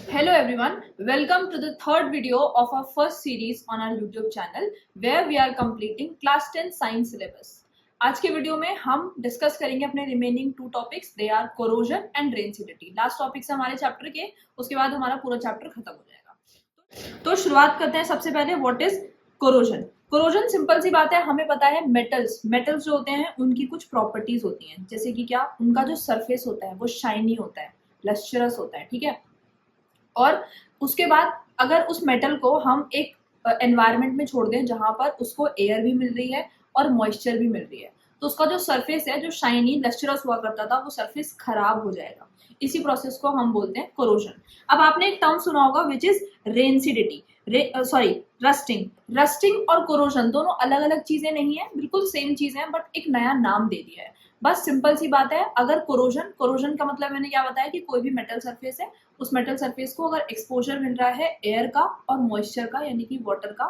Hello everyone, welcome to the third video of our first series on our YouTube channel where we are completing class 10 science syllabus. आज के video में हम discuss करेंगे अपने remaining two topics, they are corrosion and rancidity. Last topic से हमारे chapter के, उसके बाद हमारा पूरा चैप्टर खत्म हो जाएगा। तो शुरुआत करते हैं सबसे पहले, what is corrosion. Corrosion simple सी बात है, हमें पता है मेटल्स जो होते हैं उनकी कुछ प्रॉपर्टीज होती हैं, जैसे कि क्या, उनका जो सरफेस होता है वो शाइनी होता है, लस्ट्रस होता है, ठीक है। और उसके बाद अगर उस मेटल को हम एक एनवायरनमेंट में छोड़ दें जहां पर उसको एयर भी मिल रही है और मॉइस्चर भी मिल रही है, तो उसका जो सरफेस है, जो शाइनी लस्ट्रस हुआ करता था, वो सरफेस खराब हो जाएगा। इसी प्रोसेस को हम बोलते हैं कोरोजन। अब आपने एक टर्म सुना होगा विच इज रेनसिडिटी, रस्टिंग। रस्टिंग और कोरोजन दोनों अलग अलग चीजें नहीं है, बिल्कुल सेम चीजें हैं, बट एक नया नाम दे दिया है। बस सिंपल सी बात है। अगर कोरोजन का मतलब मैंने क्या बताया कि कोई भी मेटल सरफेस है, उस मेटल सरफेस को अगर एक्सपोजर मिल रहा है एयर का और मॉइस्चर का, यानी कि वाटर का,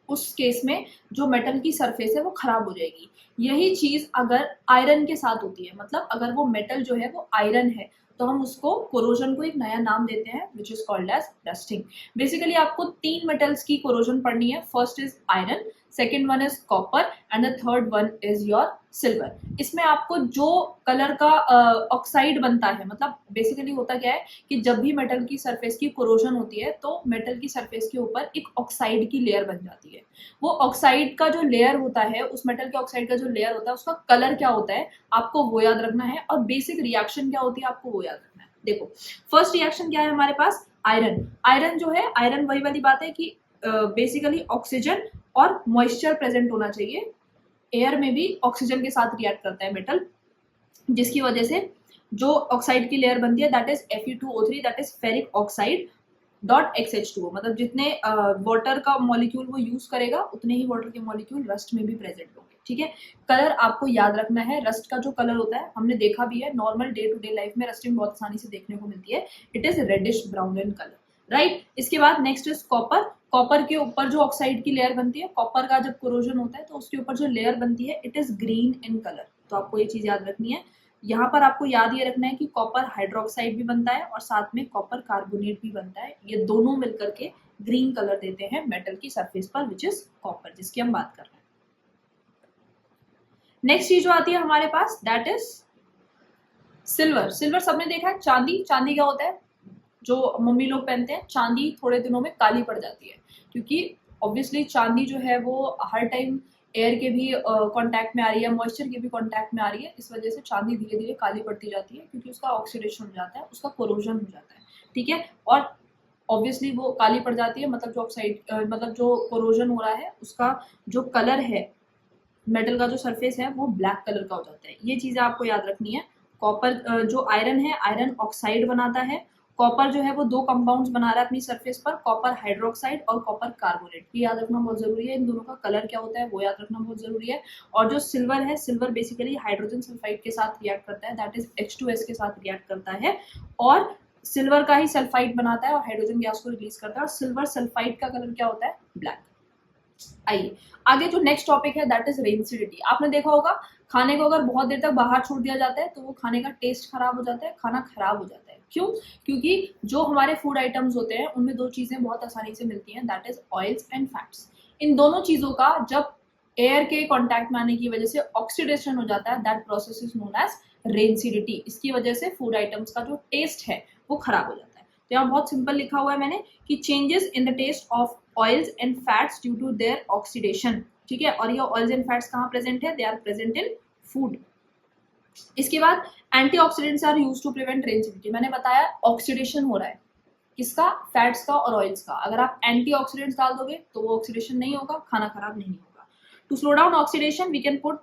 उस केस में जो मेटल की सरफेस है वो खराब हो जाएगी। यही चीज अगर आयरन के साथ होती है, मतलब अगर वो मेटल जो है वो आयरन है, तो हम उसको कोरोजन को एक नया नाम देते हैं which is called as rusting. Basically आपको तीन मेटल्स की कोरोजन पढ़नी है। First is iron, second one is copper and the third one is your silver. इसमें आपको जो कलर का ऑक्साइड बनता है, मतलब बेसिकली होता क्या है कि जब भी मेटल की सरफेस की कोरोजन होती है तो मेटल की सरफेस के ऊपर एक ऑक्साइड की लेयर बन जाती है। वो ऑक्साइड का जो लेयर होता है, उस मेटल के ऑक्साइड का जो लेयर होता है, उसका कलर क्या होता है आपको वो याद रखना है, और बेसिक रिएक्शन क्या होती है आपको वो याद रखना है। देखो, फर्स्ट रिएक्शन क्या है हमारे पास, आयरन। आयरन जो है, आयरन वही वाली बात है कि बेसिकली ऑक्सीजन और मॉइस्चर प्रेजेंट होना चाहिए। एयर में भी ऑक्सीजन के साथ रिएक्ट करता है मेटल, जिसकी वजह से जो ऑक्साइड की लेयर बनती है that is Fe2O3, that is ferric oxide dot XH2O। मतलब जितने वाटर का मॉलिक्यूल वो यूज करेगा, उतने ही वाटर के मॉलिक्यूल रस्ट में भी प्रेजेंट होंगे, ठीक है। कलर आपको याद रखना है। रस्ट का जो कलर होता है, हमने देखा भी है normal day to day life में, रस्टिंग बहुत आसानी से देखने को मिलती है। It is reddish brown in colour, right. इसके बाद नेक्स्ट इज कॉपर। कॉपर के ऊपर जो ऑक्साइड की लेयर बनती है, कॉपर का जब कोरोजन होता है तो उसके ऊपर जो लेयर बनती है it is green in colour. तो आपको ये चीज याद रखनी है। यहाँ पर आपको याद ये रखना है कि कॉपर हाइड्रोक्साइड भी बनता है और साथ में कॉपर कार्बोनेट भी बनता है। ये दोनों मिलकर के ग्रीन कलर देते हैं मेटल की सरफेस पर, विच इज कॉपर, जिसकी हम बात कर रहे हैं। नेक्स्ट चीज जो आती है हमारे पास दैट इज सिल्वर। सिल्वर सबने देखा है, चांदी। चांदी क्या होता है, जो मम्मी लोग पहनते हैं, चांदी थोड़े दिनों में काली पड़ जाती है, क्योंकि ऑब्वियसली चांदी जो है वो हर टाइम एयर के भी कांटेक्ट में आ रही है, मॉइस्चर के भी कांटेक्ट में आ रही है। इस वजह से चांदी धीरे धीरे काली पड़ती जाती है, क्योंकि उसका ऑक्सीडेशन हो जाता है, उसका कोरोजन हो जाता है, ठीक है। और ऑब्वियसली वो काली पड़ जाती है, मतलब जो ऑक्साइड मतलब जो कोरोजन हो रहा है उसका जो कलर है, मेटल का जो सरफेस है वो ब्लैक कलर का हो जाता है। ये चीजें आपको याद रखनी है। कॉपर जो आयरन है, आयरन ऑक्साइड बनाता है। कॉपर जो है वो दो कंपाउंड्स बना रहा है अपनी सरफेस पर, कॉपर हाइड्रोक्साइड और कॉपर कार्बोनेट। ये याद रखना बहुत जरूरी है। इन दोनों का कलर क्या होता है वो याद रखना बहुत जरूरी है। और जो सिल्वर है, सिल्वर बेसिकली हाइड्रोजन सल्फाइड के साथ रिएक्ट करता है, दैट इज H2S के साथ रिएक्ट करता है, और सिल्वर का ही सल्फाइड बनाता है और हाइड्रोजन गैस को रिलीज करता है। और सिल्वर सल्फाइड का कलर क्या होता है, ब्लैक। आइए आगे, जो नेक्स्ट टॉपिक है दैट इज रेनसिडिटी। आपने देखा होगा, खाने को अगर बहुत देर तक बाहर छोड़ दिया जाता है तो वो खाने का टेस्ट खराब हो जाता है, खाना खराब हो जाता है। क्यों? क्योंकि जो हमारे फूड आइटम्स होते हैं उनमें दो चीजें बहुत आसानी से मिलती हैं, that is oils and fats. इन दोनों चीजों का जब एयर के कांटेक्ट में आने की वजह से ऑक्सीडेशन हो जाता है, that process is known as rancidity. इसकी वजह से फूड आइटम्स का जो टेस्ट है वो खराब हो जाता है। तो यहाँ बहुत सिंपल लिखा हुआ है मैंने कि changes in the taste of oils and fats due to their oxidation, ठीक है। और ये ऑयल्स एंड फैट्स कहाँ प्रेजेंट है, they are present in food. इसके बाद antioxidants are used to prevent rancidity. मैंने बताया ऑक्सीडेशन हो रहा है, किसका, फैट्स का और ऑयल्स का। अगर आप एंटीऑक्सीडेंट्स डाल दोगे तो वो ऑक्सीडेशन नहीं होगा, खाना खराब नहीं होगा। To slow down oxidation we can put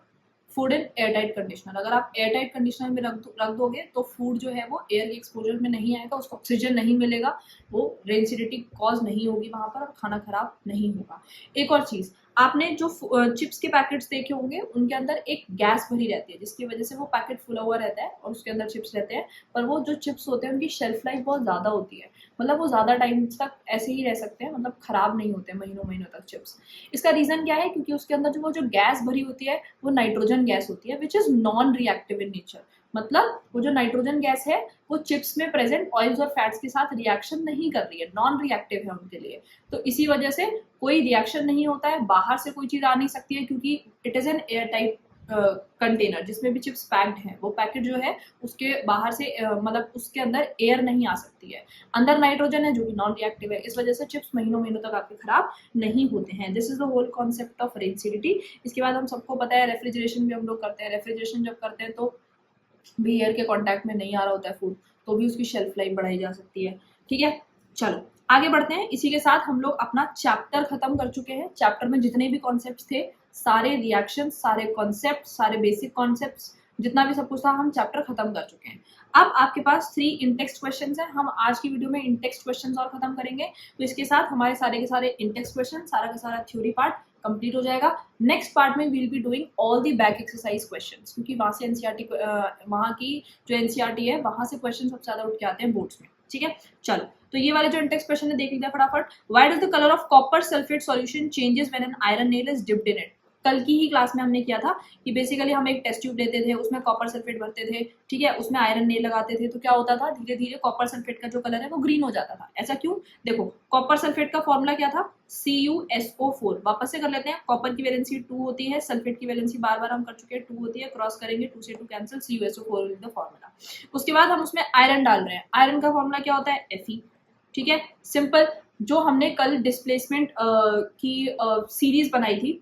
food in airtight conditioner. अगर आप एयरटाइट कंडीशनर में रख दोगे तो फूड जो है वो एयर के एक्सपोजर में नहीं आएगा, उसको ऑक्सीजन नहीं मिलेगा, वो रेनसिडिटी कॉज नहीं होगी वहां पर और खाना खराब नहीं होगा। एक और चीज, आपने जो चिप्स के पैकेट्स देखे होंगे उनके अंदर एक गैस भरी रहती है, जिसकी वजह से वो पैकेट फुला हुआ रहता है और उसके अंदर चिप्स रहते हैं। पर वो जो चिप्स होते हैं उनकी शेल्फ लाइफ बहुत ज्यादा होती है, मतलब वो ज्यादा टाइम तक ऐसे ही रह सकते हैं, मतलब खराब नहीं होते महीनों महीनों तक चिप्स। इसका रीजन क्या है, क्योंकि उसके अंदर जो वो जो गैस भरी होती है वो नाइट्रोजन गैस होती है, which is non reactive in nature. मतलब वो जो नाइट्रोजन गैस है वो चिप्स में प्रेजेंट ऑयल्स और फैट्स के साथ रिएक्शन नहीं कर रही है, नॉन रिएक्टिव है उनके लिए। तो इसी वजह से कोई रिएक्शन नहीं होता है, बाहर से कोई चीज आ नहीं सकती है, क्योंकि it is an air type container जिसमें भी चिप्स पैक्ड हैं, वो पैकेट जो है उसके बाहर से मतलब उसके अंदर एयर नहीं आ सकती है। अंदर नाइट्रोजन है जो कि नॉन रिएक्टिव है, इस वजह से चिप्स महीनों महीनों तक आपके खराब नहीं होते हैं। This is the whole concept of rancidity. इसके बाद हम सबको पता है रेफ्रिजरेशन भी हम लोग करते हैं। रेफ्रिजरेशन जब करते हैं तो भी एयर के कांटेक्ट में नहीं आ रहा होता है फूड, तो भी उसकी शेल्फ लाइफ बढ़ाई जा सकती है। ठीक है, चलो आगे बढ़ते हैं। इसी के साथ हम लोग अपना चैप्टर खत्म कर चुके हैं। चैप्टर में जितने भी कॉन्सेप्ट्स थे, सारे रिएक्शन, सारे कॉन्सेप्ट, सारे बेसिक कॉन्सेप्ट्स, जितना भी सब कुछ था, हम चैप्टर खत्म कर चुके हैं। अब आपके पास 3 इंटेक्स्ट क्वेश्चंस हैं। हम आज की वीडियो में इंटेक्स्ट क्वेश्चंस और खत्म करेंगे, तो इसके साथ हमारे सारे के सारे इंटेक्स्ट क्वेश्चन, सारा का सारा थ्योरी पार्ट कंप्लीट हो जाएगा। नेक्स्ट पार्ट में we'll be doing all the back exercise questions, क्योंकि वहां से एनसीईआरटी, वहां की जो एनसीईआरटी है वहां से क्वेश्चन सबसे ज्यादा उठ के आते हैं बोर्ड्स में। ठीक है, चलो तो ये वाले जो इंटेक्स्ट क्वेश्चन है देख लीजिए फटाफट। Why does the colour of copper sulphate solution changes when an iron nail is dipped in it. कल की ही क्लास में हमने किया था कि बेसिकली हम एक टेस्ट ट्यूब लेते थे, उसमें कॉपर सल्फेट भरते थे, ठीक है, उसमें आयरन नेल लगाते थे, तो क्या होता था, धीरे धीरे कॉपर सल्फेट का जो कलर है वो ग्रीन हो जाता था। ऐसा क्यों? देखो कॉपर सल्फेट का फॉर्मूला क्या था, CuSO4। वापस से कर लेते हैं। कॉपर की वैलेंसी 2 होती है, सल्फेट की वैलेंसी बार बार हम कर चुके हैं 2 होती है, क्रॉस करेंगे 2 से 2 cancel, CuSO4 is the formula. उसके बाद हम उसमें आयरन डाल रहे हैं। आयरन का फॉर्मूला क्या होता है, Fe। ठीक है, सिंपल। जो हमने कल डिस्प्लेसमेंट की सीरीज बनाई थी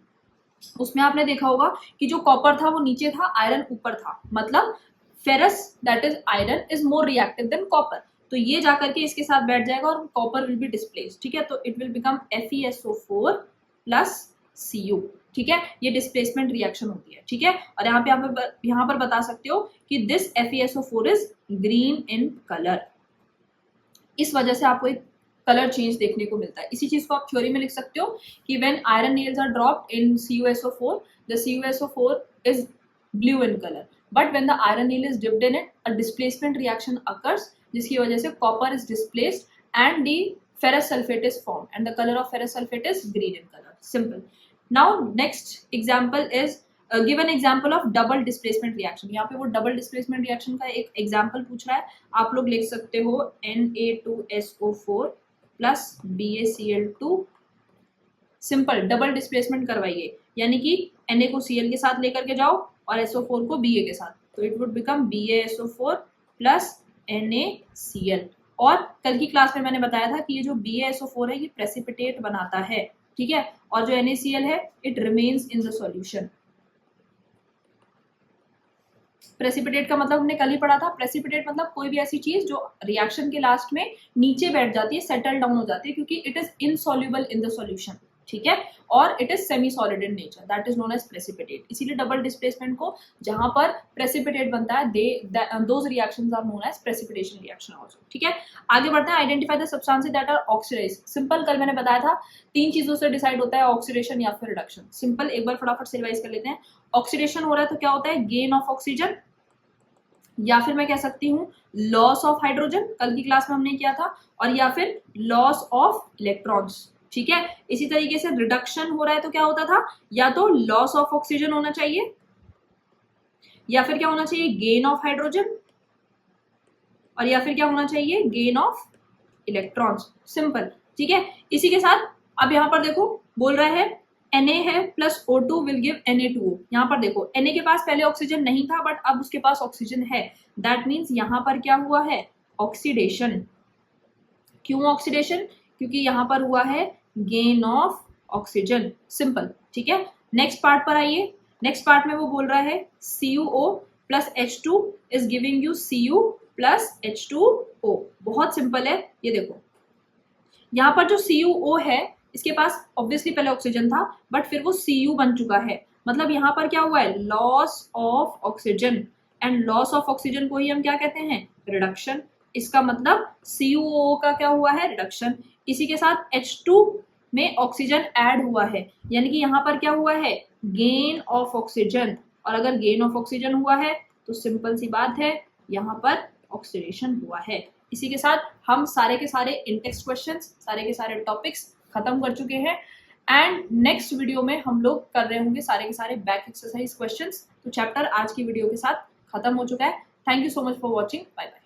उसमें आपने देखा होगा कि जो कॉपर था वो नीचे था, आयरन ऊपर था, मतलब ferrous that is iron is more reactive than copper. तो ये जाकर के इसके साथ बैठ जाएगा और कॉपर विल बी डिस्प्लेस्ड। ठीक है, तो it will become FeSO4 plus Cu। ठीक है, ये डिस्प्लेसमेंट रिएक्शन होती है। ठीक है, और यहाँ पर बता सकते हो कि this FeSO4 is green in colour. इस वजह से आपको एक कलर चेंज देखने को मिलता है। इसी चीज को आप थ्योरी में लिख सकते हो कि when iron nails are dropped in CuSO4, the CuSO4 is blue in color, but when the iron nail is dipped in it, a displacement reaction occurs, जिसकी वजह से copper is displaced and the ferrous sulfate is formed, and the color of ferrous sulfate is green in color. Simple. Now next example is give an example of double displacement reaction. यहाँ पे वो double displacement reaction का एक example पूछ रहा है। आप लोग लिख सकते हो Na2SO4 plus BaCl2। Simple, double displacement करवाइए, यानी कि Na को Cl के साथ लेकर के जाओ और SO4 को Ba के साथ, तो it would become BaSO4 plus NaCl। और कल की क्लास में मैंने बताया था कि ये जो BaSO4 है ये प्रेसिपिटेट बनाता है। ठीक है, और जो NaCl है it remains in the solution. Precipitate का मतलब हमने कल ही पढ़ा था। प्रेसिपिटेट मतलब कोई भी ऐसी चीज जो रिएक्शन के लास्ट में नीचे बैठ जाती है, सेटल डाउन हो जाती है, क्योंकि it is insoluble in the solution. ठीक है, और it is semi solid in nature, that is known as precipitate. इसीलिए डबल डिस्प्लेसमेंट को जहां पर प्रेसिपिटेट बनता है, those reactions are known as precipitation reaction also. ठीक है, आगे बढ़ते हैं। Identify the substances that are oxidised. Simple, कल मैंने बताया था 3 चीजों से डिसाइड होता है, ऑक्सीडेशन या फिर रिडक्शन। सिंपल, एक बार फटाफट से रिवाइज कर लेते हैं। ऑक्सीडेशन हो रहा है तो क्या होता है, गेन ऑफ ऑक्सीजन, या फिर मैं कह सकती हूँ लॉस ऑफ हाइड्रोजन, कल की क्लास में हमने किया था, और या फिर लॉस ऑफ इलेक्ट्रॉन्स। ठीक है, इसी तरीके से रिडक्शन हो रहा है तो क्या होता था, या तो लॉस ऑफ ऑक्सीजन होना चाहिए, या फिर क्या होना चाहिए, गेन ऑफ हाइड्रोजन, और या फिर क्या होना चाहिए, गेन ऑफ इलेक्ट्रॉन्स। सिंपल। ठीक है, इसी के साथ अब यहाँ पर देखो बोल रहा है Na है plus O2 will give Na2O। यहाँ पर देखो Na के पास पहले ऑक्सीजन नहीं था, बट अब उसके पास ऑक्सीजन है, दैट मीन्स यहाँ पर क्या हुआ है, ऑक्सीडेशन। क्यों ऑक्सीडेशन, क्योंकि यहाँ पर हुआ है गेन ऑफ ऑक्सीजन। सिंपल। ठीक है, नेक्स्ट पार्ट पर आइए। नेक्स्ट पार्ट में वो बोल रहा है CuO plus H2 is giving you Cu plus H2O। बहुत सिंपल है, ये देखो यहाँ पर जो CuO है इसके पास ऑब्वियसली पहले ऑक्सीजन था, बट फिर वो Cu बन चुका है, मतलब यहाँ पर क्या हुआ है, loss of oxygen, and loss of oxygen को ही हम क्या कहते हैं, रिडक्शन। इसका मतलब CuO का क्या हुआ है, रिडक्शन। इसी के साथ H2 में ऑक्सीजन ऐड हुआ है, यानी कि यहाँ पर क्या हुआ है, गेन ऑफ ऑक्सीजन। और अगर गेन ऑफ ऑक्सीजन हुआ है तो सिंपल सी बात है, यहाँ पर ऑक्सीडेशन हुआ है। इसी के साथ हम सारे के सारे इंटेक्स्ट क्वेश्चंस, सारे के सारे टॉपिक्स खत्म कर चुके हैं, एंड नेक्स्ट वीडियो में हम लोग कर रहे होंगे सारे के सारे बैक एक्सरसाइज क्वेश्चंस। तो चैप्टर आज की वीडियो के साथ खत्म हो चुका है। Thank you so much for watching, bye bye.